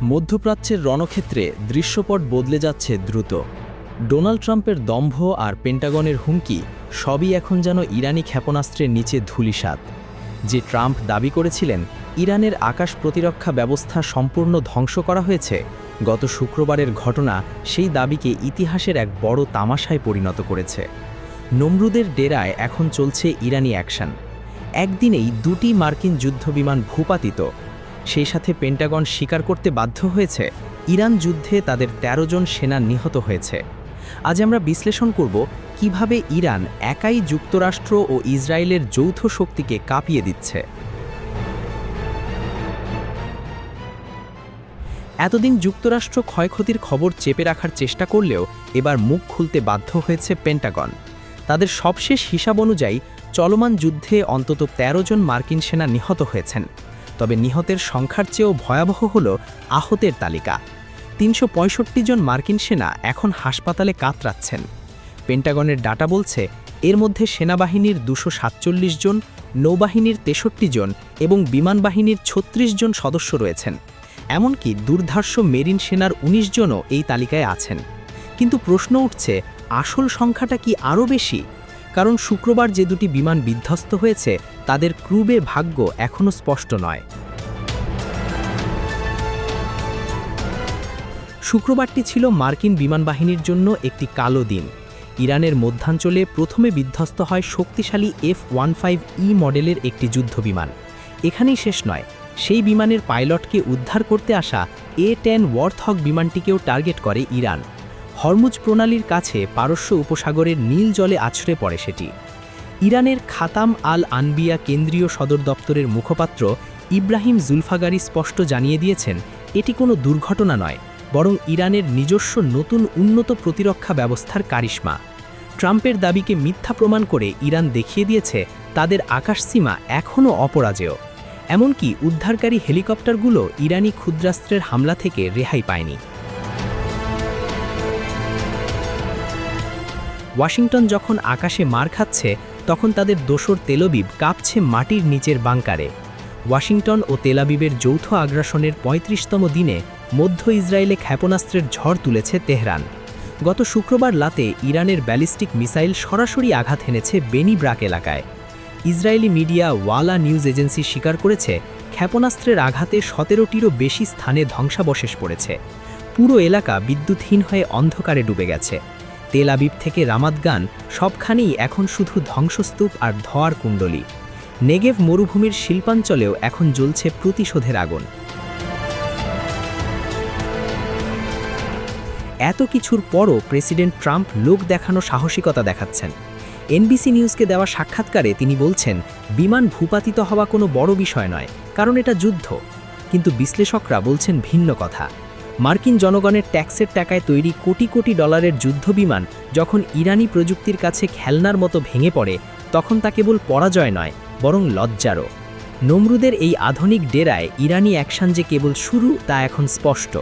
মধ্যপ্রাচ্যের রণক্ষেত্রে দৃশ্যপট বদলে যাচ্ছে দ্রুত। ডোনাল্ড ট্রাম্পের দম্ভ আর পেন্টাগনের হুমকি সবই এখন যেন ইরানি ক্ষেপণাস্ত্রের নিচে ধূলিসাৎ। যে ট্রাম্প দাবি করেছিলেন ইরানের আকাশ প্রতিরক্ষা ব্যবস্থা সম্পূর্ণ ধ্বংস করা হয়েছে, গত শুক্রবারের ঘটনা সেই দাবিকে ইতিহাসের এক বড় তামাশায় পরিণত করেছে। নমরুদের ডেরায় এখন চলছে ইরানি অ্যাকশন। একদিনেই দুটি মার্কিন যুদ্ধবিমান ভূপাতিত। সেই সাথে পেন্টাগন স্বীকার করতে বাধ্য হয়েছে ইরান যুদ্ধে তাদের ১৩ জন সেনা নিহত হয়েছে। আজ আমরা বিশ্লেষণ করব কিভাবে ইরান একাই যুক্তরাষ্ট্র ও ইসরায়েলের যৌথ শক্তিকে কাঁপিয়ে দিচ্ছে। এতদিন যুক্তরাষ্ট্র ক্ষয়ক্ষতির খবর চেপে রাখার চেষ্টা করলেও এবার মুখ খুলতে বাধ্য হয়েছে পেন্টাগন। তাদের সবশেষ হিসাব অনুযায়ী চলমান যুদ্ধে অন্তত ১৩ জন মার্কিন সেনা নিহত হয়েছেন। তবে নিহতের সংখ্যার চেয়েও ভয়াবহ হল আহতের তালিকা। ৩৬৫ জন মার্কিন সেনা এখন হাসপাতালে কাতরাচ্ছেন। পেন্টাগনের ডাটা বলছে এর মধ্যে সেনাবাহিনীর ২৪৭ জন, নৌবাহিনীর ৬৩ জন এবং বিমান বাহিনীর ৩৬ জন সদস্য রয়েছেন। এমনকি দুর্ধর্ষ মেরিন সেনার ১৯ জনও এই তালিকায় আছেন। কিন্তু প্রশ্ন উঠছে, আসল সংখ্যাটা কি আরও বেশি? কারণ শুক্রবার যে দুটি বিমান বিধ্বস্ত হয়েছে তাদের ক্রুবের ভাগ্য এখনও স্পষ্ট নয়। শুক্রবারটি ছিল মার্কিন বিমান বাহিনীর জন্য একটি কালো দিন। ইরানের মধ্যাঞ্চলে প্রথমে বিধ্বস্ত হয় শক্তিশালী F-15E মডেলের একটি যুদ্ধবিমান। এখানেই শেষ নয়, সেই বিমানের পাইলটকে উদ্ধার করতে আসা A-10 ওয়ার্থহগ বিমানটিকেও টার্গেট করে ইরান। হরমুজ প্রণালীর কাছে পারস্য উপসাগরের নীল জলে আছড়ে পড়ে সেটি। ইরানের খাতাম আল আনবিয়া কেন্দ্রীয় সদর দপ্তরের মুখপাত্র ইব্রাহিম জুলফাগারি স্পষ্ট জানিয়ে দিয়েছেন, এটি কোনো দুর্ঘটনা নয়, বরং ইরানের নিজস্ব নতুন উন্নত প্রতিরক্ষা ব্যবস্থার কারিশমা। ট্রাম্পের দাবিকে মিথ্যা প্রমাণ করে ইরান দেখিয়ে দিয়েছে তাদের আকাশসীমা এখনও অপরাজেয়। এমনকি উদ্ধারকারী হেলিকপ্টারগুলো ইরানি ক্ষুদ্রাস্ত্রের হামলা থেকে রেহাই পায়নি। ওয়াশিংটন যখন আকাশে মার খাচ্ছে, তখন তাদের দোসর তেলবিব কাঁপছে মাটির নিচের বাংকারে। ওয়াশিংটন ও তেলাবিবের যৌথ আগ্রাসনের ৩৫তম দিনে মধ্য ইসরায়েলে ক্ষেপণাস্ত্রের ঝড় তুলেছে তেহরান। গত শুক্রবার রাতে ইরানের ব্যালিস্টিক মিসাইল সরাসরি আঘাত হেনেছে বেনি ব্রাক এলাকায়। ইসরায়েলি মিডিয়া ওয়ালা নিউজ এজেন্সি স্বীকার করেছে ক্ষেপণাস্ত্রের আঘাতে ১৭টিরও বেশি স্থানে ধ্বংসাবশেষ পড়েছে। পুরো এলাকা বিদ্যুৎহীন হয়ে অন্ধকারে ডুবে গেছে। তেল আবিব থেকে রামাদগান সবখানেই এখন শুধু ধ্বংসস্তূপ আর ধোঁয়ার কুণ্ডলী। নেগেভ মরুভূমির শিল্পাঞ্চলেও এখন জ্বলছে প্রতিশোধের আগুন। এত কিছুর পরও প্রেসিডেন্ট ট্রাম্প লোক দেখানো সাহসিকতা দেখাচ্ছেন। এনবিসি নিউজকে দেওয়া সাক্ষাৎকারে তিনি বলছেন, বিমান ভূপাতিত হওয়া কোনো বড় বিষয় নয়, কারণ এটা যুদ্ধ। কিন্তু বিশ্লেষকরা বলছেন ভিন্ন কথা। মার্কিন জনগণের ট্যাক্সের টাকায় তৈরি কোটি কোটি ডলারের যুদ্ধবিমান যখন ইরানি প্রযুক্তির কাছে খেলনার মতো ভেঙে পড়ে, তখন তা কেবল পরাজয় নয়, বরং লজ্জারও। নমরুদের এই আধুনিক ডেরায় ইরানি অ্যাকশন যে কেবল শুরু, তা এখন স্পষ্ট।